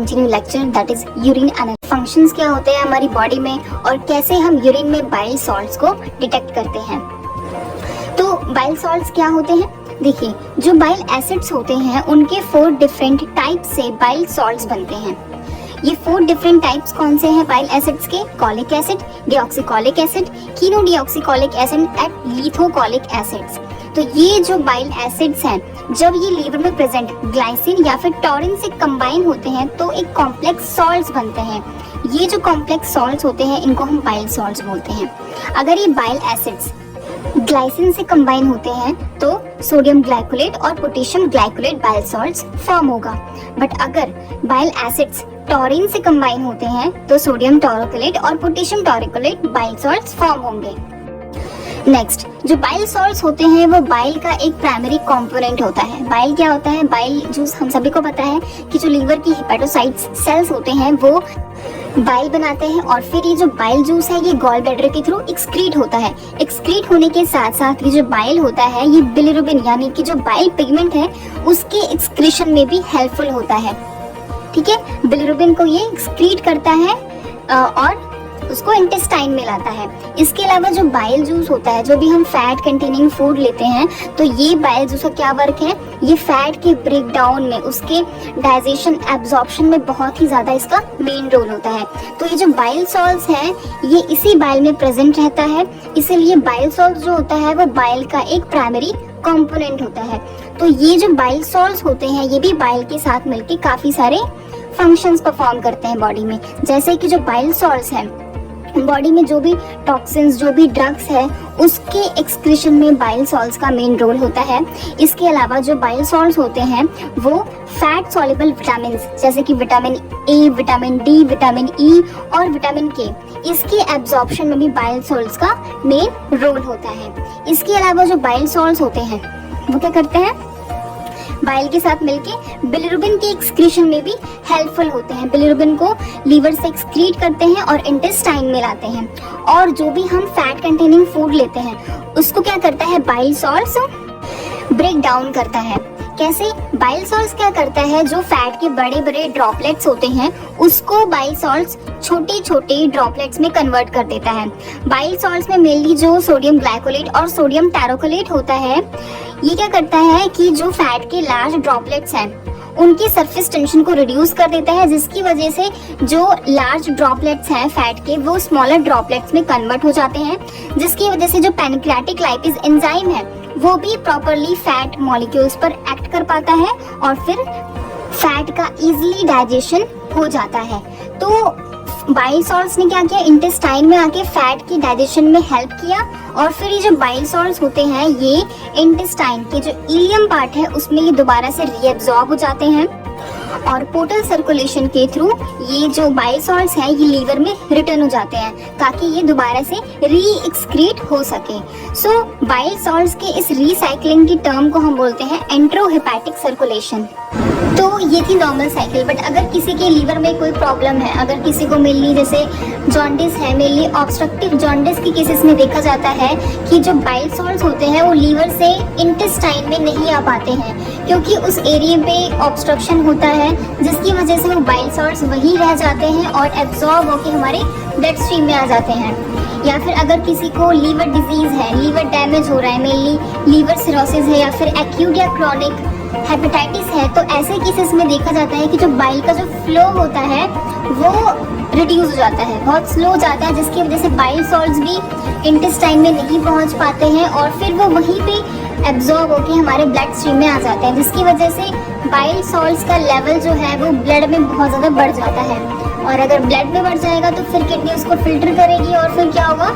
Continue lecture that is urine analysis. Functions क्या होते हैं हमारी बॉडी में और कैसे हम यूरिन में बाइल सॉल्ट्स को डिटेक्ट करते हैं। तो बाइल सॉल्ट्स क्या होते हैं? देखिए, जो बाइल एसिड्स होते हैं उनके 4 डिफरेंट टाइप से बाइल सॉल्ट्स बनते हैं। ये 4 डिफरेंट टाइप्स कौन से हैं बाइल एसिड्स के? Cholic acid, deoxycholic acid, chenodeoxycholic acid and lithocholic acids. तो ये जो बाइल एसिड्स हैं, जब ये लीवर में प्रेजेंट ग्लाइसिन या फिर टॉरिन से कंबाइन होते हैं तो एक कॉम्प्लेक्स सॉल्ट्स बनते हैं। ये जो कॉम्प्लेक्स सॉल्ट्स होते हैं इनको हम बाइल सॉल्ट्स बोलते हैं। अगर ये बाइल एसिड्स ग्लाइसिन से कंबाइन होते हैं तो सोडियम ग्लाइकोलेट और potassium glycolate bile salts form होगा। बट अगर बाइल एसिड्स टॉरिन से कंबाइन होते हैं तो सोडियम टॉरिकोलेट और पोटेशियम टॉरिकोलेट बाइल सॉल्ट्स फॉर्म होंगे। नेक्स्ट, जो बाइल सॉल्ट्स होते हैं वो बाइल का एक प्राइमरी कंपोनेंट होता है। बाइल क्या होता है? बाइल जूस हम सभी को पता है कि जो लीवर की हेपेटोसाइट्स सेल्स होते हैं वो बाइल बनाते हैं और फिर ये जो बाइल जूस है ये गॉल ब्लैडर के थ्रू एक्सक्रीट होता है। एक्सक्रीट होने के साथ साथ ये जो बाइल होता है ये बिलिरुबिन यानी कि जो बाइल पिगमेंट है उसके एक्सक्रीशन में भी हेल्पफुल होता है। ठीक है, बिलिरुबिन को ये एक्सक्रीट करता है और उसको इंटेस्टाइन में लाता है। इसके अलावा जो बाइल जूस होता है, जो भी हम फैट कंटेनिंग फूड लेते हैं, तो ये बाइल जूस का क्या वर्क है? ये फैट के ब्रेक डाउन में, उसके डाइजेशन एब्जॉर्प्शन में बहुत ही ज्यादा इसका मेन रोल होता है। तो ये जो बाइल सॉल्ट्स है ये इसी बाइल में प्रेजेंट रहता है, इसीलिए बाइल सॉल्ट जो होता है वो बाइल का एक प्राइमरी कंपोनेंट होता है। तो ये जो बाइल सॉल्ट्स होते हैं ये भी बाइल के साथ मिलकर काफी सारे फंक्शंस परफॉर्म करते हैं बॉडी में। जैसे कि जो बाइल सॉल्ट्स हैं, बॉडी में जो भी टॉक्सिन्स, जो भी ड्रग्स है उसके एक्सक्रीशन में बाइल सॉल्ट्स का मेन रोल होता है। इसके अलावा जो बाइल सॉल्ट्स होते हैं वो फैट सॉल्युबल विटामिन्स जैसे कि vitamin A, vitamin D, vitamin E और विटामिन के, इसके एब्जॉर्प्शन में भी बाइल सॉल्ट्स का मेन रोल होता है। इसके अलावा जो बाइल सॉल्ट्स होते हैं वो क्या करते हैं? बाइल के साथ मिलके बिलिरुबिन के एक्सक्रीशन में भी हेल्पफुल होते हैं। बिलिरुबिन को लीवर से एक्सक्रीट करते हैं और इंटेस्टाइन में लाते हैं। और जो भी हम फैट कंटेनिंग फूड लेते हैं उसको क्या करता है? बाइल सॉल्ट्स ब्रेक डाउन करता है। कैसे? बाइल सॉल्ट्स क्या करता है? जो फैट के बड़े बड़े ड्रॉपलेट्स होते हैं उसको बाइल सॉल्ट्स छोटे छोटे ड्रॉपलेट्स में कन्वर्ट कर देता है। बाइल सॉल्ट्स में मेनली जो सोडियम ग्लाइकोलेट और सोडियम टैरोकोलेट होता है ये क्या करता है कि जो फैट के लार्ज ड्रॉपलेट्स हैं उनकी सरफेस टेंशन को रिड्यूस कर देता है, जिसकी वजह से जो लार्ज ड्रॉपलेट्स हैं फैट के वो स्मॉलर ड्रॉपलेट्स में कन्वर्ट हो जाते हैं, जिसकी वजह से जो पैनक्रियाटिक लाइपेज एंजाइम है वो भी प्रॉपरली फैट मॉलिक्यूल्स पर एक्ट कर पाता है और फिर फैट का इजीली डाइजेशन हो जाता है। तो बाइल सॉल्ट्स ने क्या किया? इंटेस्टाइन में आके फैट की डाइजेशन में हेल्प किया और फिर ये जो बाइल सॉल्ट्स होते हैं ये इंटेस्टाइन के जो इलियम पार्ट है उसमें ये दोबारा से रीएब्जॉर्ब हो जाते हैं और पोर्टल सर्कुलेशन के थ्रू ये जो बाइल सॉल्ट्स हैं ये लीवर में रिटर्न हो जाते हैं ताकि ये दोबारा से री एक्सक्रीट हो सके। सो बाइल सॉल्ट्स के इस रीसाइक्लिंग की टर्म को हम बोलते हैं एंट्रोहेपेटिक सर्कुलेशन। तो ये थी नॉर्मल साइकिल। बट अगर किसी के लीवर में कोई प्रॉब्लम है, अगर किसी को मेनली जैसे जॉन्डिस है, मेनली ऑब्स्ट्रक्टिव जॉन्डिस के केसेस में देखा जाता है कि जो बाइल सॉल्ट्स होते हैं वो लीवर से इंटेस्टाइन में नहीं आ पाते हैं क्योंकि उस एरिया पे ऑब्स्ट्रक्शन होता है, जिसकी वजह से वो बाइल सॉल्ट्स वहीं रह जाते हैं और एब्जॉर्ब होकर हमारे ब्लड स्ट्रीम में आ जाते हैं। या फिर अगर किसी को लीवर डिजीज है, लीवर डैमेज हो रहा है, मेनली लीवर सिरोसिस है या फिर एक्यूट या क्रॉनिक हेपेटाइटिस है, तो ऐसे केसेस में देखा जाता है कि जो बाइल का जो फ्लो होता है वो रिड्यूस हो जाता है, बहुत स्लो हो जाता है, जिसकी वजह से बाइल सॉल्ट्स भी इंटेस्टाइन में नहीं पहुंच पाते हैं और फिर वो वहीं पे एब्जॉर्ब होकर हमारे ब्लड स्ट्रीम में आ जाते हैं, जिसकी वजह से बाइल सॉल्ट्स का लेवल जो है वो ब्लड में बहुत ज़्यादा बढ़ जाता है। और अगर ब्लड में बढ़ जाएगा तो फिर किडनी उसको फिल्टर करेगी और फिर क्या होगा?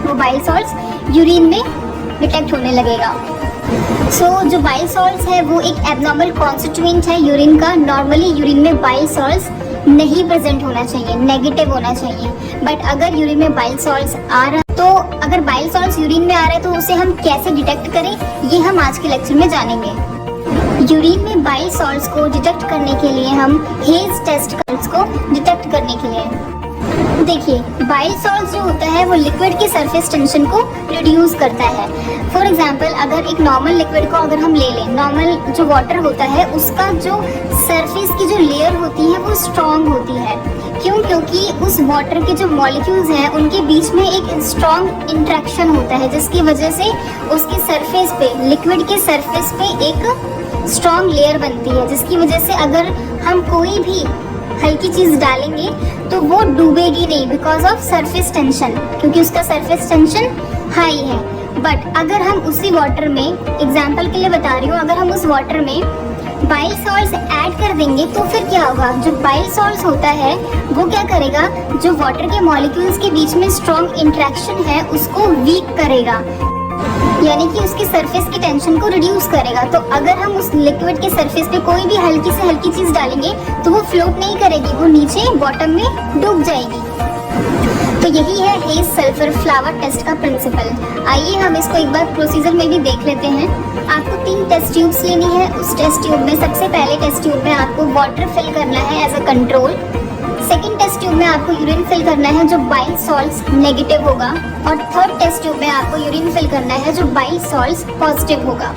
वो बाइल सॉल्ट्स यूरिन में डिटेक्ट होने लगेगा। जो बाइल सॉल्ट्स है वो एक एबनॉर्मल कॉन्स्टिट्यूएंट है यूरिन का। नॉर्मली यूरिन में बाइल सॉल्ट्स नहीं प्रेजेंट होना चाहिए, नेगेटिव होना चाहिए। बट अगर यूरिन में बाइल सॉल्ट्स आ रहा तो अगर बाइल सॉल्ट्स यूरिन में आ रहे हैं तो उसे हम कैसे डिटेक्ट करें ये हम आज के लेक्चर में जानेंगे। यूरिन में बाइल सॉल्ट्स को डिटेक्ट करने के लिए हम हेज टेस्ट को डिटेक्ट करने के लिए देखिए, बाइल सॉल्ट जो होता है वो लिक्विड के सरफेस टेंशन को रिड्यूस करता है। फॉर एग्जांपल, अगर एक नॉर्मल लिक्विड को अगर हम ले लें, नॉर्मल जो वाटर होता है उसका जो सरफेस की जो लेयर होती है वो स्ट्रॉन्ग होती है। क्यों? क्योंकि उस वाटर के जो मॉलिक्यूल्स हैं उनके बीच में एक स्ट्रॉन्ग इंटरेक्शन होता है, जिसकी वजह से उसके सरफेस पे, लिक्विड के सरफेस पे एक स्ट्रॉन्ग लेयर बनती है, जिसकी वजह से अगर हम कोई भी हल्की चीज डालेंगे तो वो डूबेगी नहीं बिकॉज ऑफ सरफेस टेंशन, क्योंकि उसका सरफेस टेंशन हाई है। बट अगर हम उसी वाटर में, एग्जाम्पल के लिए बता रही हूँ, अगर हम उस वाटर में बाइल सॉल्ट्स ऐड कर देंगे तो फिर क्या होगा? जो बाइल सॉल्ट्स होता है वो क्या करेगा? जो वाटर के मॉलिक्यूल्स के बीच में स्ट्रॉन्ग इंटरेक्शन है उसको वीक करेगा, यानी कि उसकी सरफेस की टेंशन को रिड्यूस करेगा। तो अगर हम उस लिक्विड के सरफेस पे कोई भी हल्की से हल्की चीज डालेंगे तो वो फ्लोट नहीं करेगी, वो नीचे बॉटम में डूब जाएगी। तो यही है हेज सल्फर फ्लावर टेस्ट का प्रिंसिपल। आइए हम इसको एक बार प्रोसीजर में भी देख लेते हैं। आपको 3 टेस्ट ट्यूब्स लेनी है। उस टेस्ट ट्यूब में सबसे पहले टेस्ट ट्यूब में आपको वाटर फिल करना है as a control. Second test tube में आपको यूरिन फिल करना है जो बाइल सॉल्ट्स नेगेटिव होगा, और थर्ड टेस्ट ट्यूब में आपको यूरिन फिल करना है जो बाइल सॉल्ट्स पॉजिटिव होगा।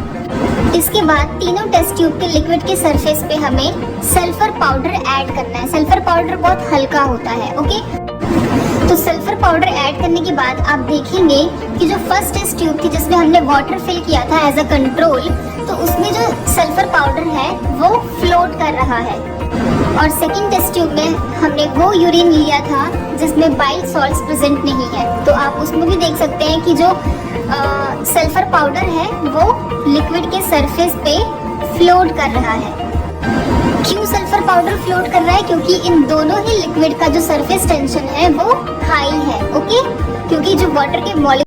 इसके बाद तीनों टेस्ट ट्यूब के लिक्विड के सरफेस पे हमें सल्फर पाउडर ऐड करना है। सल्फर पाउडर बहुत हल्का होता है, ओके। तो सल्फर पाउडर ऐड करने के बाद आप देखेंगे कि जो फर्स्ट टेस्ट ट्यूब थी जिसमें हमने वाटर फिल किया था एज अ कंट्रोल, तो उसमें जो सल्फर पाउडर है वो फ्लोट कर रहा है। और सेकंड टेस्ट ट्यूब में हमने वो यूरिन लिया था जिसमें बाइल सॉल्ट्स प्रेजेंट नहीं है। तो आप उसमें भी देख सकते हैं कि जो सल्फर पाउडर है वो लिक्विड के सरफेस पे फ्लोट कर रहा है। क्यों सल्फर पाउडर फ्लोट कर रहा है? क्योंकि इन दोनों ही लिक्विड का जो सरफेस टेंशन है वो हाई है, ओके। क्योंकि जो वाटर के मॉलिक्यूल